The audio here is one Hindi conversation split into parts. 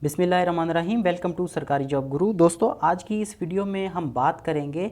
बिस्मिल्लाहिर्रहमानिर्रहीम। वेलकम टू सरकारी जॉब गुरु। दोस्तों, आज की इस वीडियो में हम बात करेंगे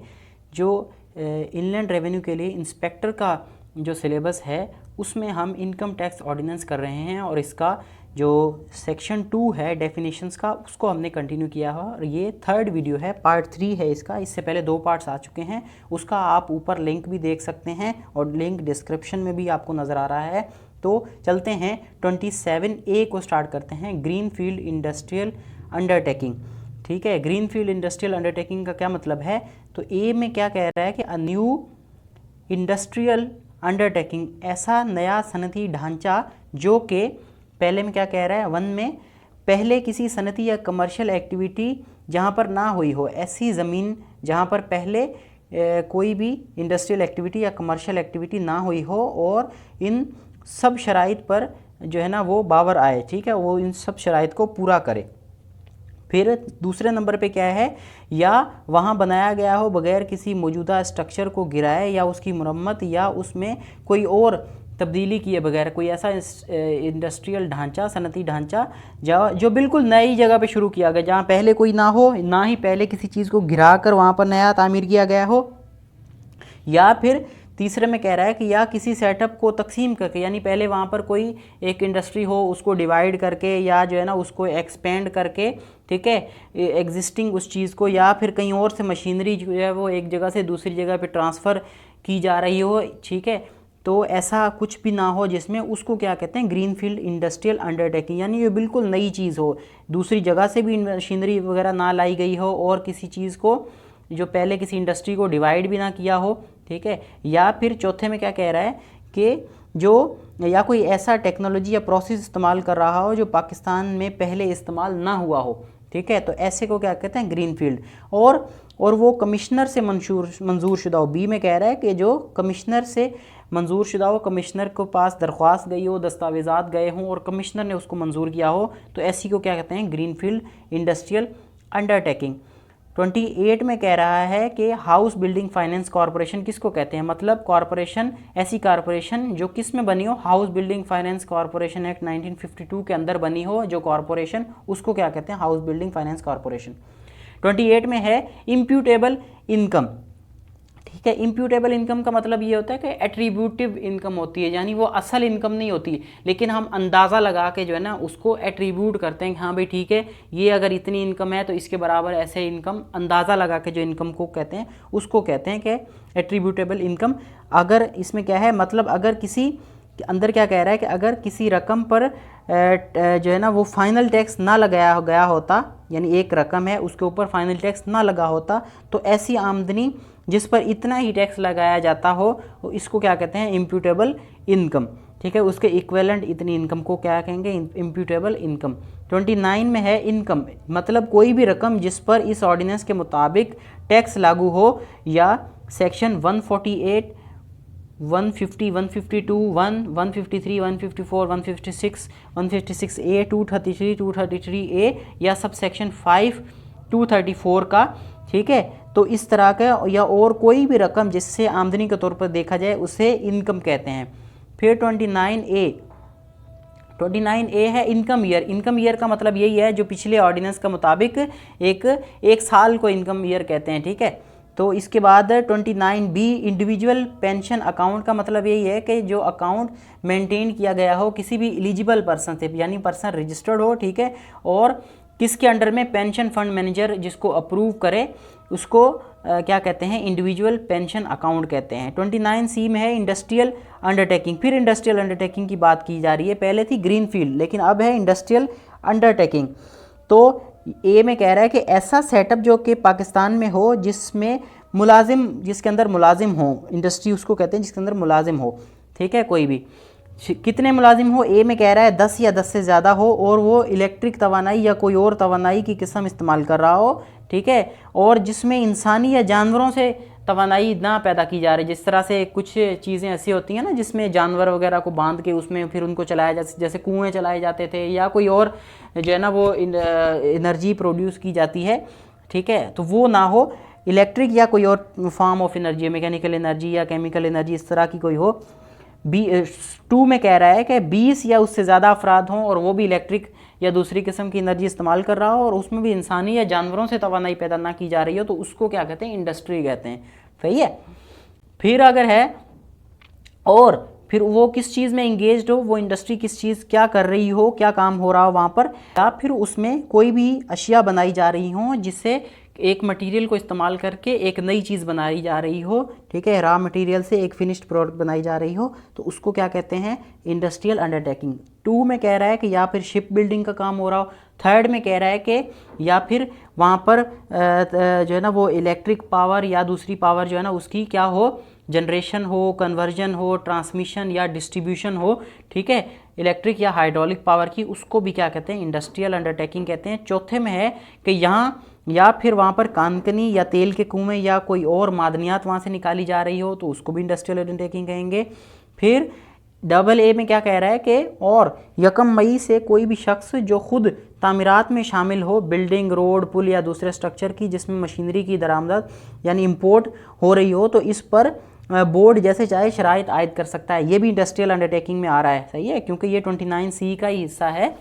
जो इनलैंड रेवेन्यू के लिए इंस्पेक्टर का जो सिलेबस है उसमें हम इनकम टैक्स ऑर्डिनेंस कर रहे हैं और इसका जो सेक्शन 2 है डेफिनेशंस का उसको हमने कंटिन्यू किया है और ये थर्ड वीडियो है, पार्ट 3 है इसका। इससे पहले 2 पार्ट्स आ चुके हैं, उसका आप ऊपर लिंक भी देख सकते हैं और लिंक डिस्क्रिप्शन में भी आपको नज़र आ रहा है। तो चलते हैं 27A को स्टार्ट करते हैं, ग्रीन फील्ड इंडस्ट्रियल अंडरटेकिंग। ठीक है, ग्रीन फील्ड इंडस्ट्रियल अंडरटेकिंग का क्या मतलब है? तो ए में क्या कह रहा है कि अ न्यू इंडस्ट्रियल अंडरटेकिंग, ऐसा नया सनती ढांचा जो कि पहले में क्या कह रहा है, 1 में पहले किसी सनती या कमर्शियल एक्टिविटी जहाँ पर ना हुई हो, ऐसी ज़मीन जहाँ पर पहले कोई भी इंडस्ट्रियल एक्टिविटी या कमर्शियल एक्टिविटी ना हुई हो और इन सब शराइत पर जो है ना वो बावर आए। ठीक है, वो इन सब शराइत को पूरा करे। फिर दूसरे नंबर पे क्या है, या वहाँ बनाया गया हो बगैर किसी मौजूदा स्ट्रक्चर को गिराए या उसकी मरम्मत या उसमें कोई और तब्दीली किए बगैर कोई ऐसा इंडस्ट्रियल ढांचा, सनती ढांचा जो बिल्कुल नई जगह पे शुरू किया गया, जहाँ पहले कोई ना हो, ना ही पहले किसी चीज़ को गिरा कर वहाँ पर नया तामीर किया गया हो। या फिर तीसरे में कह रहा है कि या किसी सेटअप को तकसीम करके, यानी पहले वहाँ पर कोई एक इंडस्ट्री हो उसको डिवाइड करके या जो है ना उसको एक्सपेंड करके, ठीक है, एग्जिस्टिंग उस चीज़ को, या फिर कहीं और से मशीनरी जो है वो एक जगह से दूसरी जगह पे ट्रांसफ़र की जा रही हो। ठीक है, तो ऐसा कुछ भी ना हो जिसमें, उसको क्या कहते हैं, ग्रीन फील्ड इंडस्ट्रियल अंडरटेकिंग, यानी ये बिल्कुल नई चीज़ हो, दूसरी जगह से भी मशीनरी वगैरह ना लाई गई हो और किसी चीज़ को जो पहले किसी इंडस्ट्री को डिवाइड भी ना किया हो। ठीक है, या फिर चौथे में क्या कह रहा है कि जो या कोई ऐसा टेक्नोलॉजी या प्रोसेस इस्तेमाल कर रहा हो जो पाकिस्तान में पहले इस्तेमाल ना हुआ हो। ठीक है, तो ऐसे को क्या कहते हैं, ग्रीन फील्ड। और वो कमिश्नर से मंजूर शुदा हो। बी में कह रहा है कि जो कमिश्नर से मंजूर शुदा हो, कमिश्नर के पास दरख्वास्त गई हो, दस्तावेज़ात गए हों और कमिश्नर ने उसको मंजूर किया हो, तो ऐसी को क्या कहते हैं, ग्रीन फील्ड इंडस्ट्रियल अंडरटेकिंग। 28 में कह रहा है कि हाउस बिल्डिंग फाइनेंस कॉरपोरेशन किसको कहते हैं, मतलब कॉरपोरेशन, ऐसी कॉरपोरेशन जो किस में बनी हो, house building finance corporation act 1952 के अंदर बनी हो जो कॉरपोरेशन, उसको क्या कहते हैं, हाउस बिल्डिंग फाइनेंस कॉरपोरेशन। 28 में है इम्प्यूटेबल इनकम। ठीक है, इम्प्यूटेबल इनकम का मतलब ये होता है कि एट्रीब्यूटिव इनकम होती है, यानी वो असल इनकम नहीं होती, लेकिन हम अंदाज़ा लगा के जो है ना उसको एट्रीब्यूट करते हैं कि हाँ भाई ठीक है, ये अगर इतनी इनकम है तो इसके बराबर ऐसे इनकम, अंदाज़ा लगा के जो इनकम को कहते हैं उसको कहते हैं कि एट्रीब्यूटेबल इनकम। अगर इसमें क्या है, मतलब अगर किसी अंदर क्या कह रहा है कि अगर किसी रकम पर जो है ना वो फाइनल टैक्स ना लगाया गया होता, यानी एक रकम है उसके ऊपर फाइनल टैक्स ना लगा होता, तो ऐसी आमदनी जिस पर इतना ही टैक्स लगाया जाता हो इसको क्या कहते हैं, इम्प्यूटेबल इनकम। ठीक है, उसके इक्विवेलेंट इतनी इनकम को क्या कहेंगे, इम्प्यूटेबल इनकम। 29 में है इनकम, मतलब कोई भी रकम जिस पर इस ऑर्डिनेंस के मुताबिक टैक्स लागू हो या सेक्शन 148, 150, 152, 153, 154, 156, 156A, 233, 233A या सब सेक्शन 5, 234 का। ठीक है, तो इस तरह का या और कोई भी रकम जिससे आमदनी के तौर पर देखा जाए उसे इनकम कहते हैं। फिर 29A है इनकम ईयर। इनकम ईयर का मतलब यही है जो पिछले ऑर्डिनेंस के मुताबिक एक साल को इनकम ईयर कहते हैं। ठीक है, तो इसके बाद 29B इंडिविजुअल पेंशन अकाउंट का मतलब यही है कि जो अकाउंट मेंटेन किया गया हो किसी भी एलिजिबल पर्सन से, यानी पर्सन रजिस्टर्ड हो। ठीक है, और किसके अंडर में, पेंशन फंड मैनेजर जिसको अप्रूव करे उसको क्या कहते हैं, इंडिविजुअल पेंशन अकाउंट कहते हैं। 29C में है इंडस्ट्रियल अंडरटेकिंग। फिर इंडस्ट्रियल अंडरटेकिंग की बात की जा रही है, पहले थी ग्रीन फील्ड लेकिन अब है इंडस्ट्रियल अंडरटेकिंग। तो ए में कह रहा है कि ऐसा सेटअप जो कि पाकिस्तान में हो जिसमें मुलाजिम, जिसके अंदर मुलाजिम हो, इंडस्ट्री उसको कहते हैं जिसके अंदर मुलाजिम हो। ठीक है, कोई भी, कितने मुलाजिम हो, ए में कह रहा है 10 या 10 से ज़्यादा हो और वो इलेक्ट्रिक तवानाई या कोई और तवानाई की किस्म इस्तेमाल कर रहा हो। ठीक है, और जिसमें इंसानी या जानवरों से तवानाई ना पैदा की जा रही, जिस तरह से कुछ चीज़ें ऐसी होती हैं ना जिसमें जानवर वगैरह को बांध के उसमें फिर उनको चलाया जा, जैसे कुएँ चलाए जाते थे या कोई और जो है ना वो एनर्जी प्रोड्यूस की जाती है। ठीक है, तो वो ना हो, इलेक्ट्रिक या कोई और form of energy, mechanical energy या केमिकल एनर्जी इस तरह की कोई हो। 2 में कह रहा है कि 20 या उससे ज़्यादा अफराद हों और वो भी इलेक्ट्रिक या दूसरी किस्म की एनर्जी इस्तेमाल कर रहा हो और उसमें भी इंसानी या जानवरों से तवानाई पैदा ना की जा रही हो, तो उसको क्या कहते हैं, इंडस्ट्री कहते हैं। सही है। फिर अगर है और फिर वो किस चीज़ में इंगेज्ड हो, वो इंडस्ट्री किस चीज़ क्या कर रही हो, क्या काम हो रहा हो वहाँ पर, या फिर उसमें कोई भी अशिया बनाई जा रही हो जिससे एक मटेरियल को इस्तेमाल करके एक नई चीज़ बनाई जा रही हो, ठीक है, रॉ मटेरियल से एक फिनिश्ड प्रोडक्ट बनाई जा रही हो, तो उसको क्या कहते हैं, इंडस्ट्रियल अंडरटेकिंग। 2 में कह रहा है कि या फिर शिप बिल्डिंग का काम हो रहा हो। 3rd में कह रहा है कि या फिर वहाँ पर जो है ना वो इलेक्ट्रिक पावर या दूसरी पावर जो है ना उसकी क्या हो, जनरेशन हो, कन्वर्जन हो, ट्रांसमिशन या डिस्ट्रीब्यूशन हो, ठीक है, इलेक्ट्रिक या हाइड्रोलिक पावर की, उसको भी क्या कहते हैं, इंडस्ट्रियल अंडरटेकिंग कहते हैं। 4थे में है कि यहाँ या फिर वहाँ पर कानकनी या तेल के कुएं या कोई और मादनियात वहाँ से निकाली जा रही हो, तो उसको भी इंडस्ट्रियल अंडरटेकिंग कहेंगे। फिर AA में क्या कह रहा है कि और 1 मई से कोई भी शख्स जो खुद तामीरात में शामिल हो, बिल्डिंग, रोड, पुल या दूसरे स्ट्रक्चर की जिसमें मशीनरी की दरामद यानी इंपोर्ट हो रही हो, तो इस पर बोर्ड जैसे चाहे शराइत आयद कर सकता है। ये भी इंडस्ट्रियल अंडरटेकिंग में आ रहा है। सही है, क्योंकि ये 29C का ही हिस्सा है।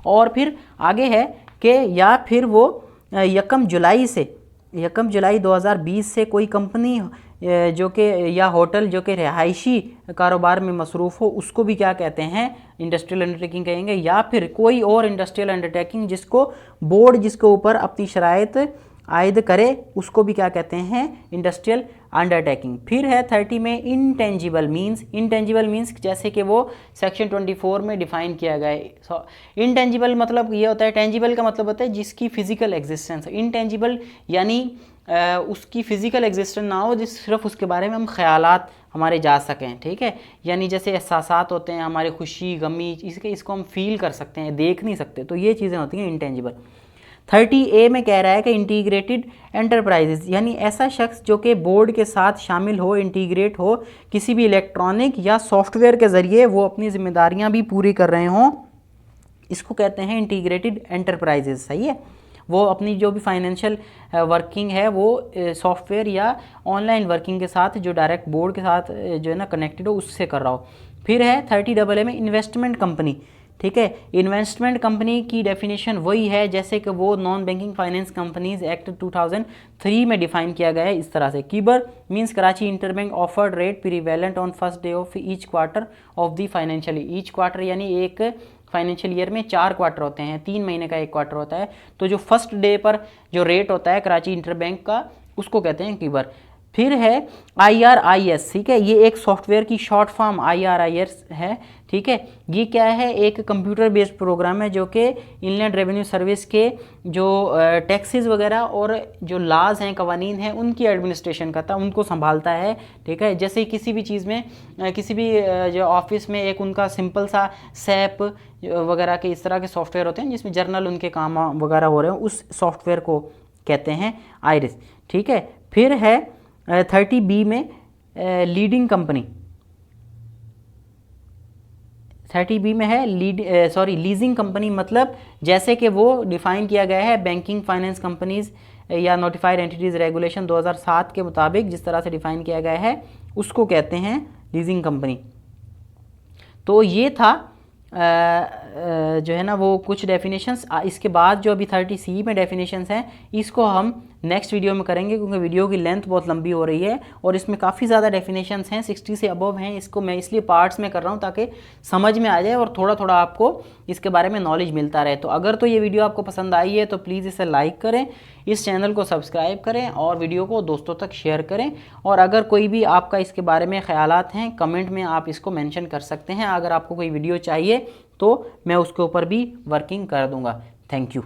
और फिर आगे है कि या फिर वो 1 जुलाई से 1 जुलाई 2020 से कोई कंपनी जो कि या होटल जो कि रिहायशी कारोबार में मसरूफ़ हो, उसको भी क्या कहते हैं, इंडस्ट्रियल अंडरटेकिंग कहेंगे। या फिर कोई और इंडस्ट्रियल अंडरटेकिंग जिसको बोर्ड जिसके ऊपर अपनी शराइत आयद करे, उसको भी क्या कहते हैं, इंडस्ट्रियल अंडरटेकिंग। फिर है 30 में इंटेंजिबल मींस। इंटेंजिबल मींस जैसे कि वो सेक्शन 24 में डिफाइन किया गया है। इंटेंजिबल मतलब ये होता है, टेंजिबल का मतलब होता है जिसकी फिजिकल एग्जिस्टेंस। इंटेंजिबल यानी उसकी फिजिकल एग्जिस्टेंस ना हो, जिस सिर्फ उसके बारे में हम ख्यालात हमारे जा सकें, ठीक है, यानी जैसे एहसासात होते हैं हमारे, खुशी, गमी, इसको हम फील कर सकते हैं, देख नहीं सकते, तो ये चीज़ें होती हैं इंटेंजिबल। 30A में कह रहा है कि इंटीग्रेटेड एंटरप्राइजेज यानी ऐसा शख्स जो कि बोर्ड के साथ शामिल हो, इंटीग्रेट हो, किसी भी इलेक्ट्रॉनिक या सॉफ्टवेयर के ज़रिए वो अपनी जिम्मेदारियां भी पूरी कर रहे हों, इसको कहते हैं इंटीग्रेटेड एंटरप्राइजेज। सही है, वो अपनी जो भी फाइनेंशियल वर्किंग है वो सॉफ्टवेयर या ऑनलाइन वर्किंग के साथ जो डायरेक्ट बोर्ड के साथ जो है ना कनेक्टेड हो, उससे कर रहा हो। फिर है 30AA में इन्वेस्टमेंट कंपनी। ठीक है, इन्वेस्टमेंट कंपनी की डेफिनेशन वही है जैसे कि वो non banking finance companies act 2003 में डिफाइन किया गया है। इस तरह से KIBOR means Karachi interbank offered rate prevalent on first day of each quarter of the financial year. Each quarter यानी एक फाइनेंशियल ईयर में 4 क्वार्टर होते हैं, 3 महीने का एक क्वार्टर होता है, तो जो फर्स्ट डे पर जो रेट होता है कराची इंटरबैंक का, उसको कहते हैं कीबर। फिर है IRIS। ठीक है, ये एक सॉफ्टवेयर की शॉर्ट फॉर्म IRIS है। ठीक है, ये क्या है, एक कंप्यूटर बेस्ड प्रोग्राम है जो कि इनलैंड रेवेन्यू सर्विस के जो टैक्सेस वगैरह और जो लाज हैं, कवानीन हैं, उनकी एडमिनिस्ट्रेशन करता है, उनको संभालता है। ठीक है, जैसे किसी भी चीज़ में किसी भी जो ऑफिस में एक उनका सिंपल सा SAP वगैरह के इस तरह के सॉफ्टवेयर होते हैं जिसमें जर्नल उनके काम वगैरह हो रहे हैं, उस सॉफ्टवेयर को कहते हैं आइरिस। ठीक है, फिर है 30B में लीडिंग कंपनी। 30B में है लीजिंग कंपनी, मतलब जैसे कि वो डिफाइन किया गया है बैंकिंग फाइनेंस कंपनीज या नोटिफाइड एंटिटीज़ रेगुलेशन 2007 के मुताबिक जिस तरह से डिफाइन किया गया है, उसको कहते हैं लीजिंग कंपनी। तो ये था जो है ना वो कुछ डेफिनेशंस। इसके बाद जो अभी 30C में डेफिनेशंस हैं, इसको हम नेक्स्ट वीडियो में करेंगे क्योंकि वीडियो की लेंथ बहुत लंबी हो रही है और इसमें काफ़ी ज़्यादा डेफिनेशंस हैं, 60 से अबव हैं। इसको मैं इसलिए पार्ट्स में कर रहा हूँ ताकि समझ में आ जाए और थोड़ा थोड़ा आपको इसके बारे में नॉलेज मिलता रहे। तो अगर तो ये वीडियो आपको पसंद आई है तो प्लीज़ इसे लाइक करें, इस चैनल को सब्सक्राइब करें और वीडियो को दोस्तों तक शेयर करें। और अगर कोई भी आपका इसके बारे में ख्यालात हैं, कमेंट में आप इसको मेंशन कर सकते हैं। अगर आपको कोई वीडियो चाहिए तो मैं उसके ऊपर भी वर्किंग कर दूंगा। Thank you.